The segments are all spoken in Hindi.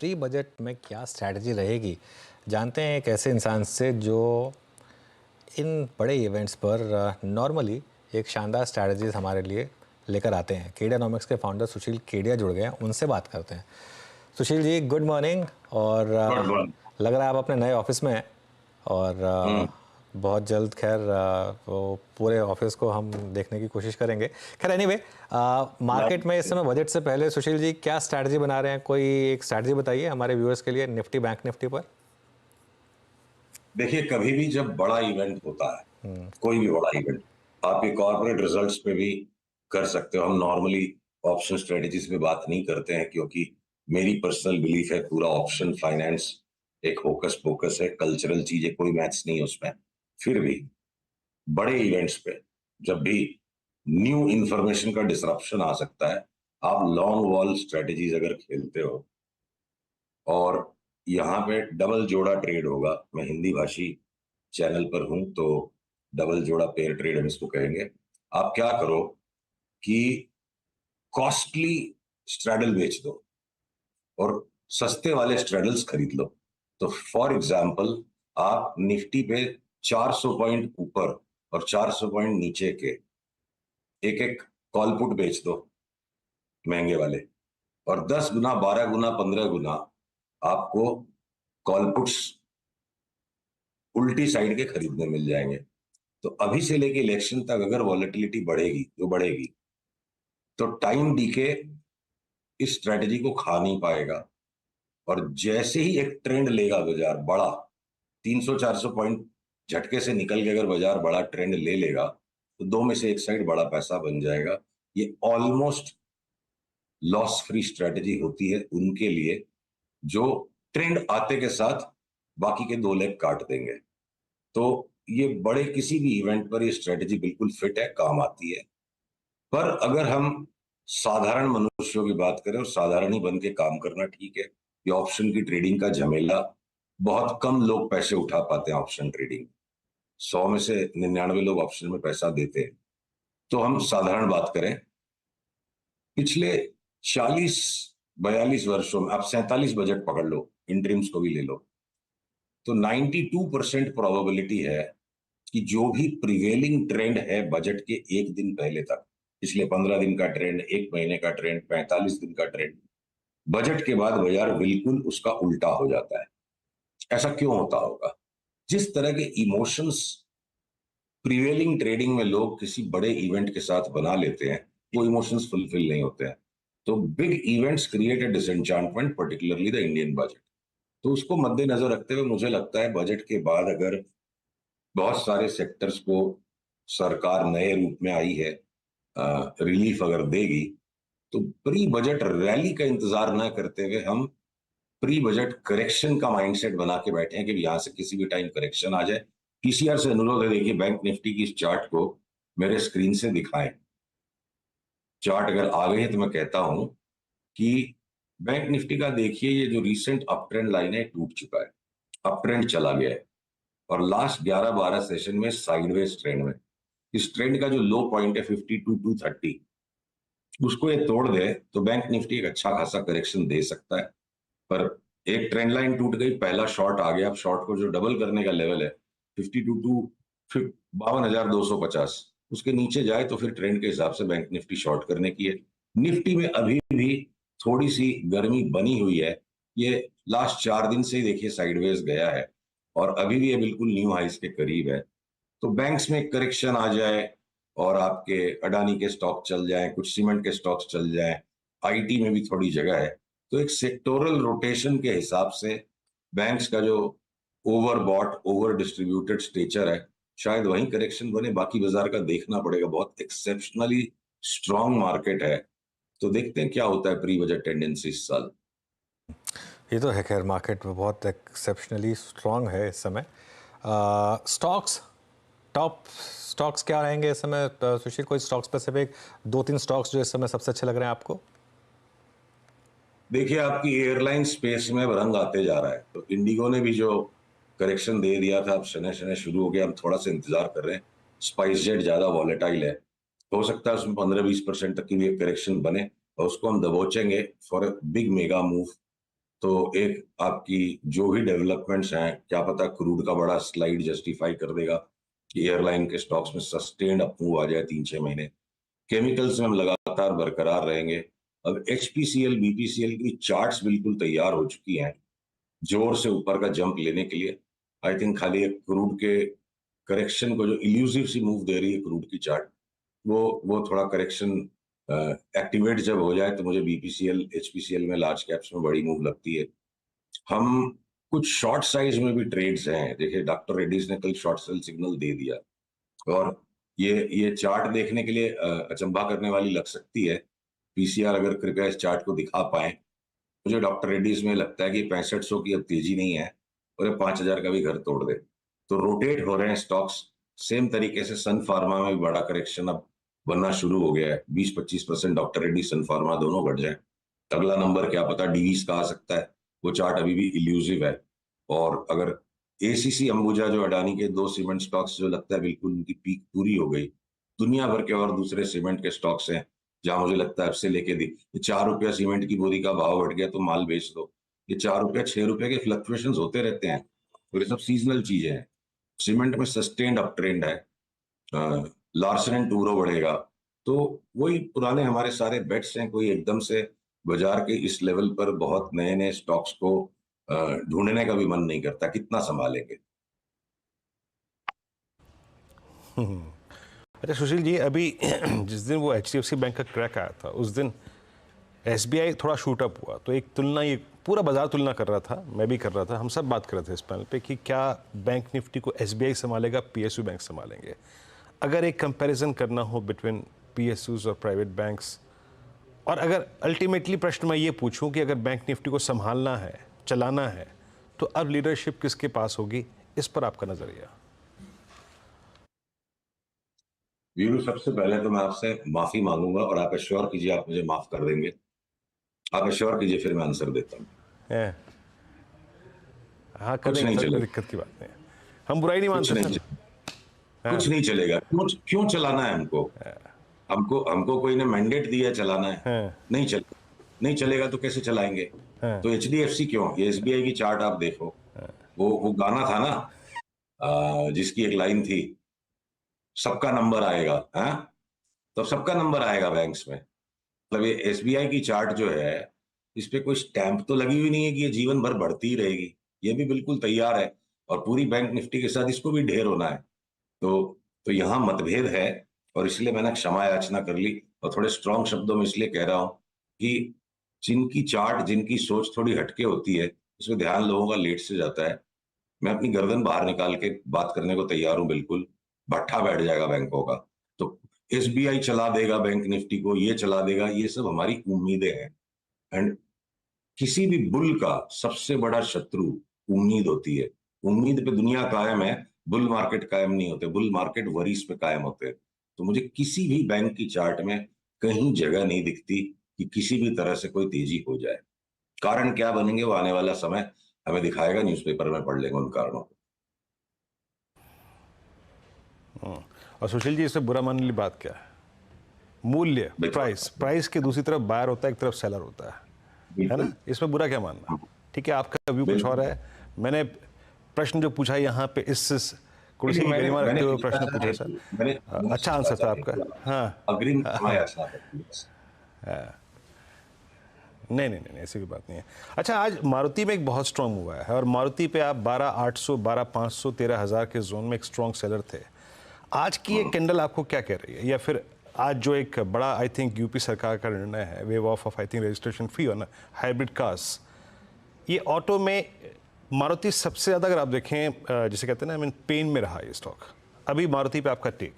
प्री बजट में क्या स्ट्रैटेजी रहेगी, जानते हैं एक ऐसे इंसान से जो इन बड़े इवेंट्स पर नॉर्मली एक शानदार स्ट्रैटेजीज हमारे लिए लेकर आते हैं। केडियानॉमिक्स के फाउंडर सुशील केडिया जुड़ गए हैं, उनसे बात करते हैं। Sushil ji, good morning. और गुड मॉर्निंग। लग रहा है आप अपने नए ऑफिस में हैं और बहुत जल्द खैर वो पूरे ऑफिस को हम देखने की कोशिश करेंगे। खैर एनीवे, मार्केट में इस समय बजट से पहले सुशील जी क्या स्ट्रैटेजी बना रहे हैं? कोई एक स्ट्रैटेजी बताइए हमारे व्यूअर्स के लिए निफ्टी बैंक निफ्टी पर। देखिए, कभी भी जब बड़ा इवेंट होता है, कोई भी बड़ा इवेंट, आप ये कॉर्पोरेट रिजल्ट्स पे भी कर सकते हो। हम नॉर्मली ऑप्शन स्ट्रेटजीज पे बात नहीं करते हैं क्योंकि मेरी पर्सनल बिलीफ है पूरा ऑप्शन फाइनेंस एक होकस पोकस है, कल्चरल चीज है, कोई मैथ्स नहीं है उसमें। फिर भी बड़े इवेंट्स पे जब भी न्यू इंफॉर्मेशन का डिसरप्शन आ सकता है, आप लॉन्ग वॉल स्ट्रेटजीज अगर खेलते हो और यहाँ पे डबल जोड़ा ट्रेड होगा। मैं हिंदी भाषी चैनल पर हूं तो डबल जोड़ा पेयर ट्रेड हम इसको कहेंगे। आप क्या करो कि कॉस्टली स्ट्रैडल बेच दो और सस्ते वाले स्ट्रैडल्स खरीद लो। तो फॉर एग्जांपल, आप निफ्टी पे 400 पॉइंट ऊपर और 400 पॉइंट नीचे के एक एक कॉल पुट बेच दो, महंगे वाले, और 10 गुना 12 गुना 15 गुना आपको कॉल पुट्स उल्टी साइड के खरीदने मिल जाएंगे। तो अभी से लेके इलेक्शन तक अगर वॉलेटिलिटी बढ़ेगी, जो बढ़ेगी, तो टाइम डीके इस स्ट्रेटजी को खा नहीं पाएगा। और जैसे ही एक ट्रेंड लेगा बाजार बड़ा, 300-400 पॉइंट झटके से निकल के अगर बाजार बड़ा ट्रेंड ले लेगा, तो दो में से एक साइड बड़ा पैसा बन जाएगा। ये ऑलमोस्ट लॉस फ्री स्ट्रेटजी होती है उनके लिए जो ट्रेंड आते के साथ बाकी के दो लेग काट देंगे। तो ये बड़े किसी भी इवेंट पर ये स्ट्रेटजी बिल्कुल फिट है, काम आती है। पर अगर हम साधारण मनुष्यों की बात करें और साधारण ही बन के काम करना ठीक है। ये ऑप्शन की ट्रेडिंग का झमेला, बहुत कम लोग पैसे उठा पाते हैं ऑप्शन ट्रेडिंग। 100 में से 99 लोग ऑप्शन में पैसा देते हैं। तो हम साधारण बात करें, पिछले 40-42 वर्षों में आप 47 बजट पकड़ लो, इंटरिम्स को भी ले लो, तो 92% प्रोबेबिलिटी है कि जो भी प्रिवेलिंग ट्रेंड है बजट के एक दिन पहले तक, पिछले 15 दिन का ट्रेंड, एक महीने का ट्रेंड, 45 दिन का ट्रेंड, बजट के बाद बाजार बिल्कुल उसका उल्टा हो जाता है। ऐसा क्यों होता होगा? जिस तरह के इमोशंस प्रिवेलिंग ट्रेडिंग में लोग किसी बड़े इवेंट के साथ बना लेते हैं, वो इमोशंस फुलफिल नहीं होते हैं। तो big events create a disenchantment, particularly the Indian budget. तो उसको मद्देनजर रखते हुए मुझे लगता है बजट के बाद अगर बहुत सारे सेक्टर्स को सरकार नए रूप में आई है, रिलीफ अगर देगी, तो प्री बजट रैली का इंतजार ना करते हुए हम प्री बजट करेक्शन का माइंडसेट बना के बैठे हैं कि यहां से किसी भी टाइम करेक्शन आ जाए। पीसीआर से अनुरोध है, देखिए बैंक निफ्टी की इस चार्ट को मेरे स्क्रीन से दिखाएं। चार्ट अगर आ गई है तो मैं कहता हूं कि बैंक निफ्टी का देखिए, ये जो रिसेंट अप ट्रेंड लाइन है टूट चुका है, अप ट्रेंड चला गया है और लास्ट 11-12 सेशन में साइडवेज ट्रेंड में। इस ट्रेंड का जो लो पॉइंट है 52-230, उसको ये तोड़ दे तो बैंक निफ्टी एक अच्छा खासा करेक्शन दे सकता है। पर एक ट्रेंड लाइन टूट गई, पहला शॉर्ट आ गया। अब शॉर्ट को जो डबल करने का लेवल है 52-5250, उसके नीचे जाए तो फिर ट्रेंड के हिसाब से बैंक निफ्टी शॉर्ट करने की है। निफ्टी में अभी भी थोड़ी सी गर्मी बनी हुई है। ये लास्ट 4 दिन से ही देखिए साइडवेज गया है और अभी भी ये बिल्कुल न्यू हाइस के करीब है। तो बैंक्स में करेक्शन आ जाए और आपके अडानी के स्टॉक चल जाए, कुछ सीमेंट के स्टॉक्स चल जाए, आईटी में भी थोड़ी जगह है, तो एक सेक्टोरल रोटेशन के हिसाब से बैंक्स का जो over bought over distributed stature है, शायद वहीं करेक्शन बने। बाकी बाजार का देखना पड़ेगा, बहुत एक्सेप्शनली स्ट्रांग मार्केट है। तो देखते हैं क्या होता है प्री बजट टेंडेंसी इस साल। ये तो है, खैर मार्केट में बहुत एक्सेप्शनली स्ट्रांग है इस समय। स्टॉक्स, टॉप स्टॉक्स क्या रहेंगे इस समय? सुशील, कोई स्टॉक स्पेसिफिक 2-3 स्टॉक्स जो इस समय सबसे अच्छे लग रहे हैं आपको? देखिए, आपकी एयरलाइन स्पेस में रंग आते जा रहा है। तो इंडिगो ने भी जो करेक्शन दे दिया था, अब शनय शनय शुरू हो गया। हम थोड़ा सा इंतजार कर रहे हैं। स्पाइस जेट ज्यादा वॉलेटाइल है, हो सकता है उसमें 15-20% तक की भी एक करेक्शन बने और उसको हम दबोचेंगे for a big mega move. तो एक आपकी जो भी डेवलपमेंट्स हैं, क्या पता क्रूड का बड़ा स्लाइड जस्टिफाई कर देगा कि एयरलाइन के स्टॉक्स में सस्टेन्ड अप मूव आ जाए 3-6 महीने। केमिकल्स में हम लगातार बरकरार रहेंगे। अब एचपीसीएल बीपीसीएल की चार्ट्स बिल्कुल तैयार हो चुकी हैं जोर से ऊपर का जंप लेने के लिए। आई थिंक खाली एक क्रूड के करेक्शन को जो इल्यूसिव सी मूव दे रही है क्रूड की चार्ट, वो थोड़ा करेक्शन एक्टिवेट जब हो जाए तो मुझे बीपीसीएल एचपीसीएल में लार्ज कैप्स में बड़ी मूव लगती है। हम कुछ शॉर्ट साइज में भी ट्रेड्स हैं। देखिए डॉक्टर रेड्डीज ने कल शॉर्ट सेल सिग्नल दे दिया, और ये चार्ट देखने के लिए अचंभा करने वाली लग सकती है। पीसीआर अगर कृपया इस चार्ट को दिखा पाए, मुझे डॉक्टर रेड्डीज में लगता है कि 6500 की अब तेजी नहीं है और ये 5000 का भी घर तोड़ दे। तो रोटेट हो रहे हैं स्टॉक्स। सेम तरीके से सन फार्मा में भी बड़ा करेक्शन अब बनना शुरू हो गया है। 20-25% डॉक्टर रेड्डी सन फार्मा दोनों घट जाए, अगला नंबर क्या पता डीवीज का आ सकता है। वो चार्ट अभी भी इल्यूसिव है। और अगर एसीसी अंबुजा जो अडानी के 2 सीमेंट स्टॉक्स जो लगता है बिल्कुल उनकी पीक पूरी हो गई, दुनिया भर के और दूसरे सीमेंट के स्टॉक्स हैं जहां मुझे लगता है अब से लेके दी 4 रुपया सीमेंट की बोरी का भाव बढ़ गया तो माल बेच दो। ये 4 रुपया 6 रुपये के फ्लक्चुएशन होते रहते हैं और ये सब सीजनल चीजें हैं। सीमेंट में सस्टेन्ड अप ट्रेंड है। लार्सन एंड टूब्रो बढ़ेगा। तो वही पुराने हमारे सारे बेट्स हैं। कोई एकदम से बाजार के इस लेवल पर बहुत नए नए स्टॉक्स को ढूंढने का भी मन नहीं करता, कितना संभालेंगे। अच्छा सुशील जी, अभी जिस दिन वो एचडीएफसी बैंक का क्रैक आया था उस दिन एसबीआई थोड़ा शूट अप हुआ, तो एक तुलना, ये पूरा बाजार तुलना कर रहा था, मैं भी कर रहा था, हम सब बात कर रहे थे इस पैनल पे कि क्या बैंक निफ्टी को एसबीआई संभालेगा, पीएसयू बैंक संभालेंगे। अगर एक कंपैरिजन करना हो बिटवीन पीएसयूज और प्राइवेट बैंक्स, और अगर अल्टीमेटली प्रश्न मैं ये पूछूं कि अगर बैंक निफ्टी को संभालना है, चलाना है, तो अब लीडरशिप किसके पास होगी, इस पर आपका नजरिया? वीरू, सबसे पहले तो मैं आपसे माफी मांगूंगा और आप एश्योर कीजिए आप मुझे माफ कर देंगे। आप एश्योर कीजिए, फिर मैं आंसर देता हूँ। हाँ कर कुछ देंगे नहीं सर, कोई चलेगा, दिक्कत की बात नहीं है, हम बुराई नहीं कुछ मानते नहीं सर। चलेगा, कुछ नहीं चलेगा। क्यों क्यों चलाना है हमको? हमको हमको कोई ने मैंडेट दिया है चलाना है? हाँ, नहीं चलेगा। नहीं चलेगा तो कैसे चलाएंगे? हाँ, तो एचडीएफसी क्यों, ये एसबीआई की चार्ट आप देखो। वो गाना था ना, जिसकी एक लाइन थी, सबका नंबर आएगा। हाँ, तो सबका नंबर आएगा बैंक्स में। मतलब ये एसबीआई की चार्ट जो है, इस पे कोई स्टैंप तो लगी हुई नहीं है कि ये जीवन भर बढ़ती ही रहेगी। ये भी बिल्कुल तैयार है और पूरी बैंक निफ्टी के साथ इसको भी ढेर होना है। तो यहाँ मतभेद है और इसलिए मैंने क्षमा याचना कर ली और थोड़े स्ट्रॉन्ग शब्दों में इसलिए कह रहा हूं कि जिनकी चार्ट, जिनकी सोच थोड़ी हटके होती है, इसमें ध्यान लोगों का लेट से जाता है। मैं अपनी गर्दन बाहर निकाल के बात करने को तैयार हूं, बिल्कुल भट्ठा बैठ जाएगा बैंकों का। तो एसबीआई चला देगा बैंक निफ्टी को, ये चला देगा, ये सब हमारी उम्मीदें हैं। एंड किसी भी बुल का सबसे बड़ा शत्रु उम्मीद होती है। उम्मीद पे दुनिया कायम है, बुल मार्केट कायम नहीं होते, बुल मार्केट वरीज पे कायम होते हैं। तो मुझे किसी भी बैंक की चार्ट में कहीं जगह नहीं दिखती कि किसी भी तरह से कोई तेजी हो जाए। कारण क्या बनेंगे वो आने वाला समय हमें दिखाएगा, न्यूज़पेपर में पढ़ लेंगे उन कारणों को। और सुशील जी, इसमें बुरा मानने वाली बात क्या है? मूल्य, प्राइस, प्राइस के दूसरी तरफ बायर होता है, एक तरफ सेलर होता है ना? इसमें बुरा क्या मानना? ठीक है, आपका व्यू कुछ और है, मैंने प्रश्न जो पूछा यहाँ पे इस कुर्सी की गरिमा रखते हुए प्रश्न पूछा सर, अच्छा आंसर था आपका। हाँ, अग्रिम क्षमा याचना नहीं नहीं नहीं, ऐसी कोई बात नहीं है। अच्छा, आज मारुति में एक बहुत स्ट्रॉन्ग मूव आया है और मारुति पे आप 12,800, 12,500, 13,000 के जोन में एक स्ट्रॉन्ग सेलर थे। आज की ये कैंडल आपको क्या कह रही है? या फिर आज जो एक बड़ा, आई थिंक यूपी सरकार का निर्णय है, wave of I think registration fee on hybrid cars, ये ऑटो में मारुति सबसे ज़्यादा, अगर आप देखें जिसे कहते हैं ना, आई मीन पेन में रहा ये स्टॉक। अभी मारुति पे आपका टेक?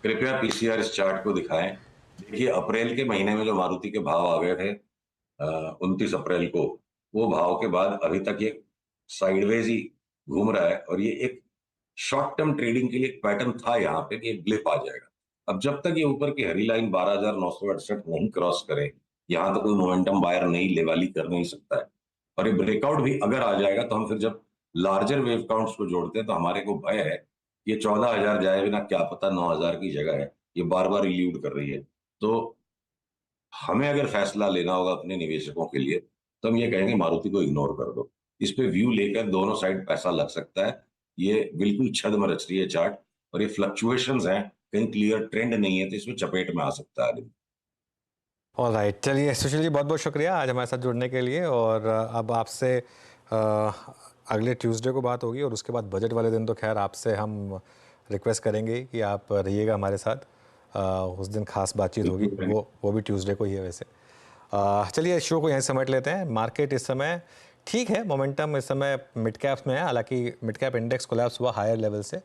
कृपया पीसीआर इस चार्ट को दिखाएं। देखिए अप्रैल के महीने में जो मारुति के भाव आ गए थे 29 अप्रैल को, वो भाव के बाद अभी तक ये साइडवेज ही घूम रहा है और ये एक शॉर्ट टर्म ट्रेडिंग के लिए एक पैटर्न था यहाँ पे कि एक ब्लिप आ जाएगा। अब जब तक ये ऊपर की हरी लाइन 12,968 नहीं क्रॉस करे, यहाँ तो कोई मोमेंटम बायर नई लेवाली कर नहीं सकता है। और ये ब्रेकआउट भी अगर आ जाएगा तो हम फिर जब लार्जर वेव काउंट्स को जोड़ते हैं तो हमारे को भय है ये 14,000 जाए बिना, क्या पता 9,000 की जगह है, ये बार बार इल्यूड कर रही है। तो हमें अगर फैसला लेना होगा अपने निवेशकों के लिए तो हम ये कहेंगे मारुति को इग्नोर कर दो। इस पे व्यू लेकर दोनों साइड पैसा लग सकता है। ये बिल्कुल छद्म रच रही है चार्ट, और ये फ्लक्चुएशंस हैं, कहीं क्लियर ट्रेंड नहीं है, तो इसमें चपेट में आ सकता है। ऑलराइट, चलिए सुशील जी, बहुत बहुत शुक्रिया आज हमारे साथ जुड़ने के लिए। और अब आपसे अगले ट्यूसडे को बात होगी, और उसके बाद बजट वाले दिन तो खैर आपसे हम रिक्वेस्ट करेंगे कि आप रहिएगा हमारे साथ। उस दिन खास बातचीत होगी, वो भी ट्यूसडे को ही है वैसे। चलिए शो को यहीं समेट लेते हैं। मार्केट इस समय ठीक है, मोमेंटम इस समय मिड कैप्स में है, हालांकि मिड कैप इंडेक्स कोलैप्स हुआ हायर लेवल से।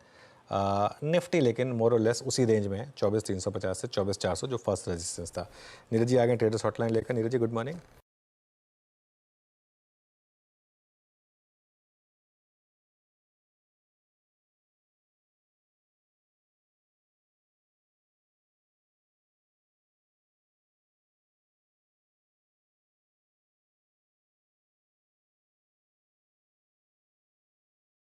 निफ्टी लेकिन मोर और लेस उसी रेंज में है, 24,350 से 24,400 जो फर्स्ट रेजिस्टेंस था। नीरज जी आ गए ट्रेडर्स हॉटलाइन लेकर। Neeraj ji, good morning.